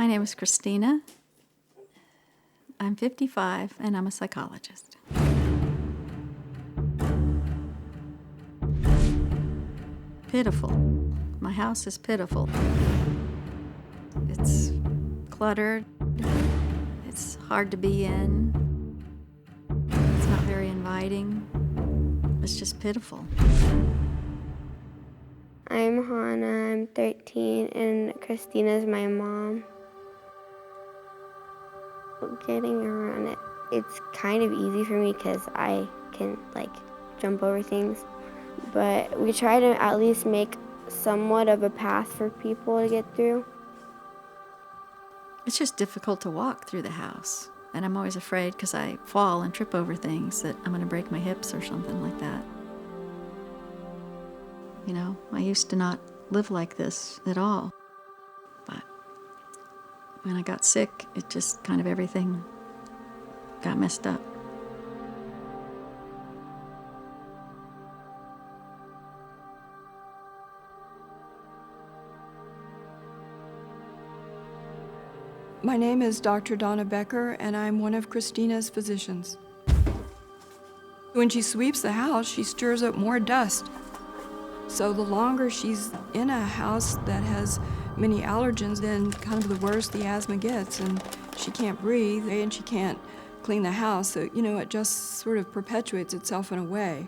My name is Christina. I'm 55 and I'm a psychologist. Pitiful. My house is pitiful. It's cluttered. It's hard to be in. It's not very inviting. It's just pitiful. I'm Hana, I'm 13, and Christina's my mom. Getting around it, it's kind of easy for me because I can jump over things. But we try to at least make somewhat of a path for people to get through. It's just difficult to walk through the house. And I'm always afraid because I fall and trip over things that I'm going to break my hips or something like that. You know, I used to not live like this at all. But when I got sick, it just kind of everything got messed up. My name is Dr. Donna Becker, and I'm one of Christina's physicians. When she sweeps the house, she stirs up more dust. So the longer she's in a house that has many allergens, then kind of the worse the asthma gets, and she can't breathe, and she can't clean the house. So, it just sort of perpetuates itself in a way.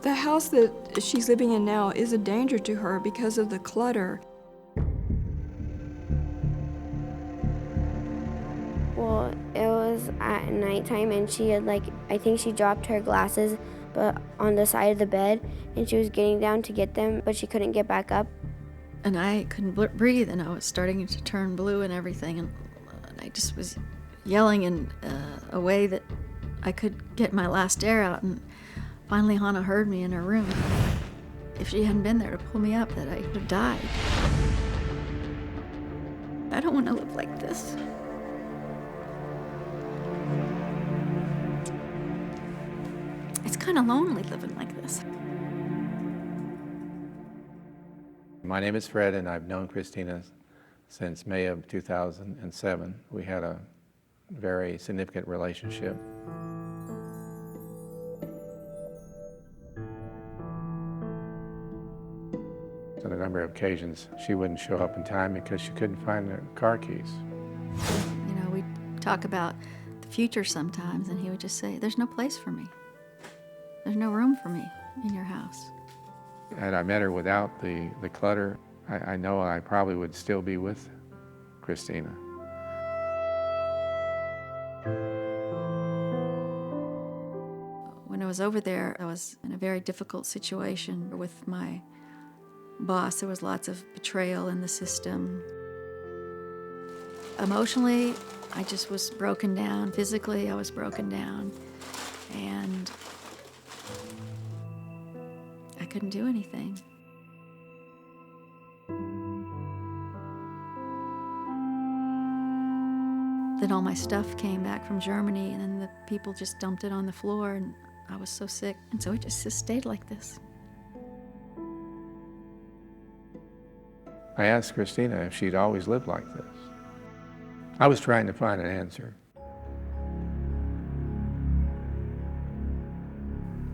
The house that she's living in now is a danger to her because of the clutter. Well, it was at nighttime, and she had I think she dropped her glasses but on the side of the bed, and she was getting down to get them, but she couldn't get back up. And I couldn't breathe, and I was starting to turn blue and everything, and I just was yelling in a way that I could get my last air out, and finally Hana heard me in her room. If she hadn't been there to pull me up, that I would have died. I don't want to live like this. It's kind of lonely living like this. My name is Fred, and I've known Christina since May of 2007. We had a very significant relationship. On a number of occasions, she wouldn't show up in time because she couldn't find her car keys. We'd talk about the future sometimes, and he would just say, "There's no place for me. There's no room for me in your house." Had I met her without the clutter, I know I probably would still be with Christina. When I was over there, I was in a very difficult situation with my boss. There was lots of betrayal in the system. Emotionally, I just was broken down. Physically, I was broken down. And I couldn't do anything. Then all my stuff came back from Germany, and then the people just dumped it on the floor, and I was so sick. And so it just stayed like this. I asked Christina if she'd always lived like this. I was trying to find an answer.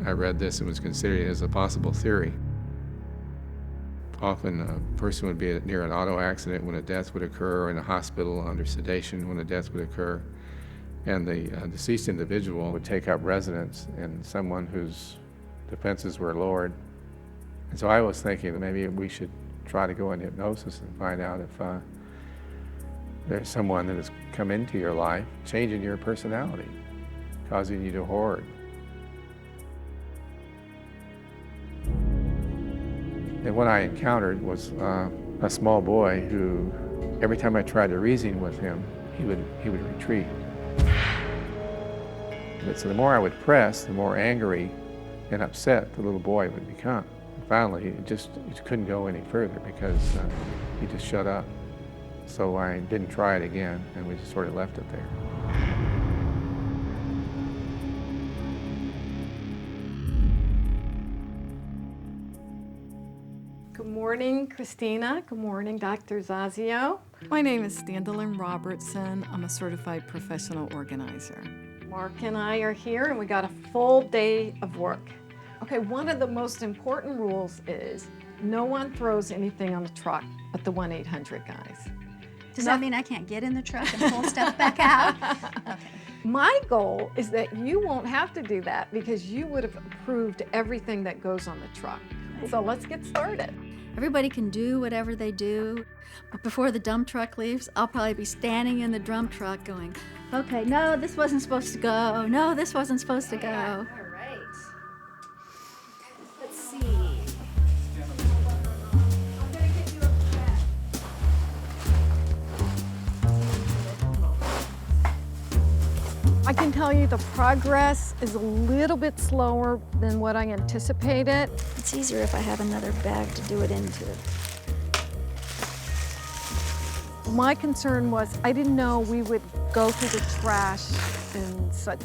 I read this and was considering it as a possible theory. Often a person would be near an auto accident when a death would occur, or in a hospital under sedation when a death would occur, and the deceased individual would take up residence in someone whose defenses were lowered. And so I was thinking that maybe we should try to go into hypnosis and find out if there's someone that has come into your life, changing your personality, causing you to hoard. And what I encountered was a small boy who, every time I tried to reason with him, he would retreat. But so the more I would press, the more angry and upset the little boy would become. And finally, it couldn't go any further because he just shut up. So I didn't try it again, and we just sort of left it there. Good morning, Christina. Good morning, Dr. Zazio. My name is Standalyn Robertson. I'm a certified professional organizer. Mark and I are here, and we got a full day of work. Okay, one of the most important rules is no one throws anything on the truck but the 1-800 guys. Does that mean I can't get in the truck and pull stuff back out? Okay. My goal is that you won't have to do that because you would have approved everything that goes on the truck. So let's get started. Everybody can do whatever they do, but before the dump truck leaves, I'll probably be standing in the dump truck going, okay, no, this wasn't supposed to go. No, this wasn't supposed to go. All right. Let's see. I can tell you the progress is a little bit slower than what I anticipated. It's easier if I have another bag to do it into. My concern was I didn't know we would go through the trash in such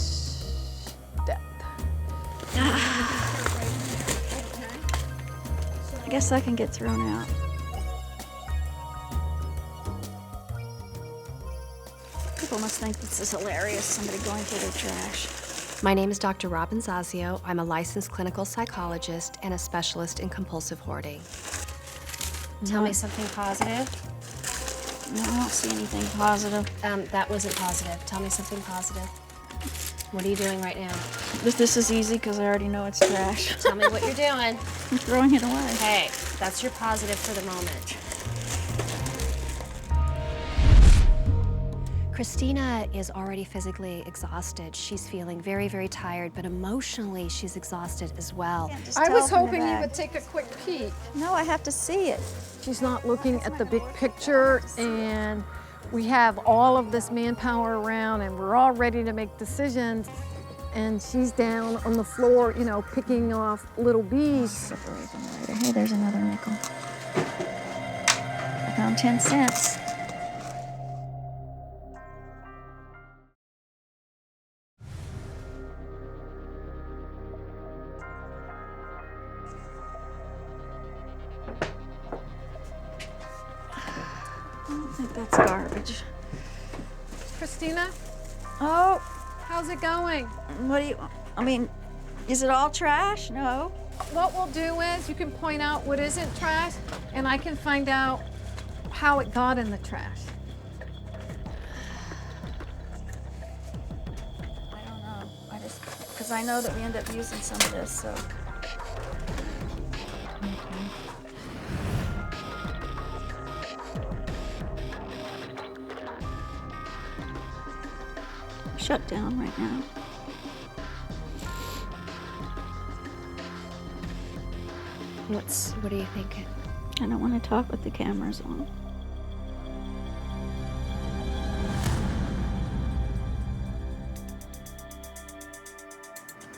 depth. I guess that can get thrown out. People must think this is hilarious, somebody going through their trash. My name is Dr. Robin Zazio. I'm a licensed clinical psychologist and a specialist in compulsive hoarding. Tell me something positive. No, I don't see anything positive. That wasn't positive. Tell me something positive. What are you doing right now? This is easy because I already know it's trash. Tell me what you're doing. I'm throwing it away. Hey, that's your positive for the moment. Christina is already physically exhausted. She's feeling very, very tired, but emotionally she's exhausted as well. I was hoping you would take a quick peek. No, I have to see it. She's not looking at the big picture, and we have all of this manpower around, and we're all ready to make decisions. And she's down on the floor, you know, picking off little bees. Hey, there's another nickel. I found 10 cents. I don't think that's garbage. Christina, Oh, how's it going? what do you, I mean, is it all trash? No. What we'll do is you can point out what isn't trash, and I can find out how it got in the trash. I don't know. Because I know that we end up using some of this, so. Shut down right now. What are you thinking? I don't want to talk with the cameras on.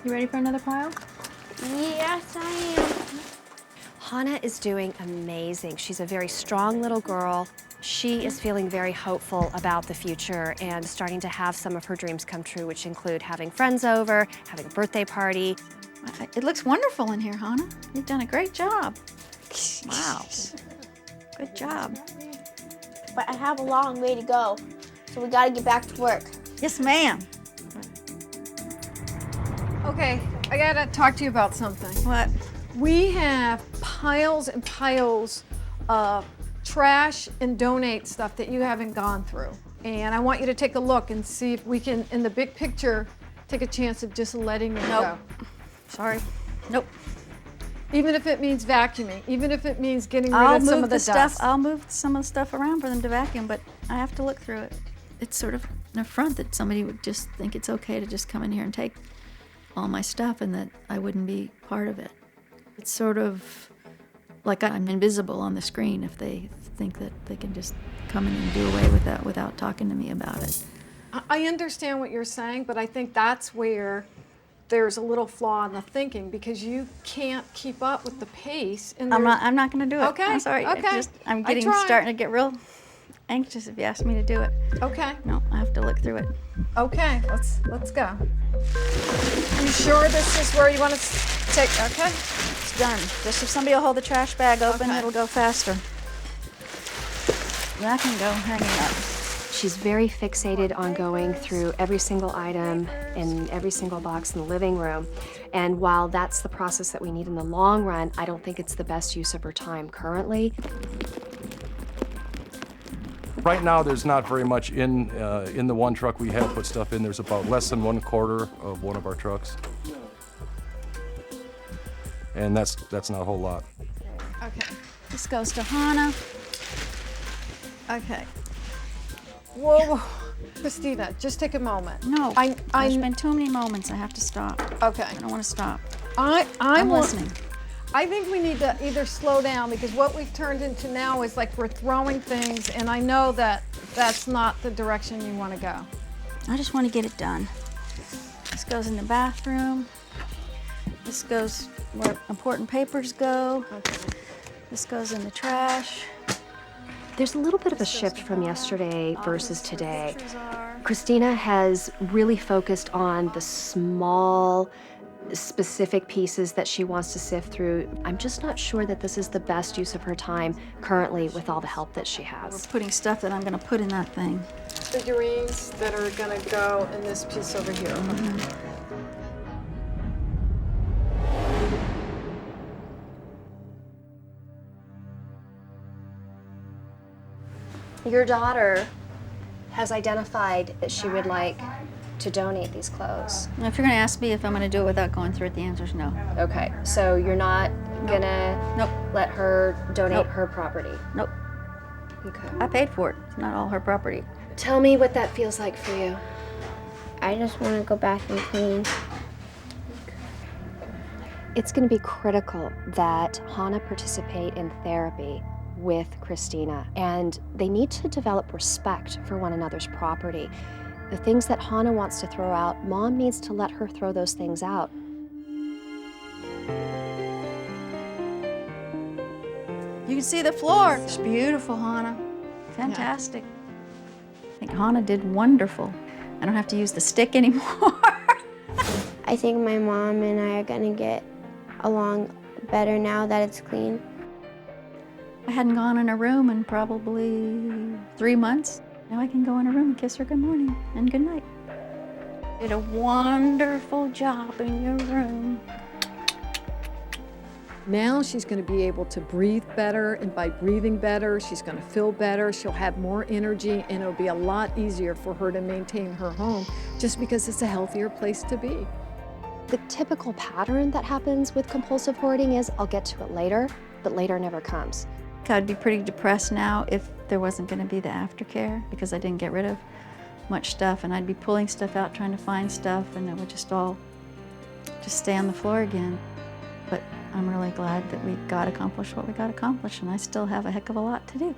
You ready for another pile? Yes, I am. Hana is doing amazing. She's a very strong little girl. She is feeling very hopeful about the future and starting to have some of her dreams come true, which include having friends over, having a birthday party. It looks wonderful in here, Hana. You've done a great job. Wow. Good job. But I have a long way to go, so we gotta get back to work. Yes, ma'am. Okay, I gotta talk to you about something. What? We have piles and piles of trash and donate stuff that you haven't gone through. And I want you to take a look and see if we can, in the big picture, take a chance of just letting it go. Sorry. Nope. Even if it means vacuuming, even if it means getting rid of some of the dust. I'll move some of the stuff around for them to vacuum, but I have to look through it. It's sort of an affront that somebody would just think it's okay to just come in here and take all my stuff and that I wouldn't be part of it. It's sort of like I'm invisible on the screen if they think that they can just come in and do away with that without talking to me about it. I understand what you're saying, but I think that's where there's a little flaw in the thinking because you can't keep up with the pace. And I'm not going to do it. Okay. I'm sorry. Okay. I'm I tried. starting to get real anxious if you ask me to do it. Okay. No, I have to look through it. Okay. Let's go. You sure this is where you want to take? Okay. done. Just if somebody will hold the trash bag open, Okay. it'll go faster. That can go hanging up. She's very fixated on going through every single item in every single box in the living room. And while that's the process that we need in the long run, I don't think it's the best use of her time currently. Right now, there's not very much in the one truck we have put stuff in. There's about less than 1/4 of one of our trucks. And that's not a whole lot. Okay. This goes to Hana. Okay. Whoa, Christina, just take a moment. No, I there's been too many moments. I have to stop. Okay. I don't want to stop. I'm I'm listening. I think we need to either slow down, because what we've turned into now is like we're throwing things, and I know that that's not the direction you want to go. I just want to get it done. This goes in the bathroom. This goes where important papers go. Okay. This goes in the trash. There's a little bit of a shift from yesterday versus today. Christina has really focused on the small, specific pieces that she wants to sift through. I'm just not sure that this is the best use of her time currently with all the help that she We're has. putting stuff that I'm going to put in that thing. Figurines that are going to go in this piece over here. Your daughter has identified that she would like to donate these clothes. Now, if you're going to ask me if I'm going to do it without going through it, the answer is no. Okay, so you're not gonna Nope. let her donate Nope. her property? Nope. Okay. I paid for it. It's not all her property. Tell me what that feels like for you. I just want to go back and clean. It's going to be critical that Hana participate in therapy with Christina, and they need to develop respect for one another's property. The things that Hana wants to throw out, Mom needs to let her throw those things out. You can see the floor. It's beautiful, Hana. Fantastic. I think Hana did wonderful. I don't have to use the stick anymore. I think my mom and I are going to get along better now that it's clean. I hadn't gone in her room in probably 3 months. Now I can go in her room and kiss her good morning and good night. Did a wonderful job in your room. Now she's going to be able to breathe better, and by breathing better, she's going to feel better. She'll have more energy, and it'll be a lot easier for her to maintain her home just because it's a healthier place to be. The typical pattern that happens with compulsive hoarding is I'll get to it later, but later never comes. I'd be pretty depressed now if there wasn't going to be the aftercare, because I didn't get rid of much stuff, and I'd be pulling stuff out, trying to find stuff, and it would just all stay on the floor again. But I'm really glad that we got accomplished what we got accomplished, and I still have a heck of a lot to do.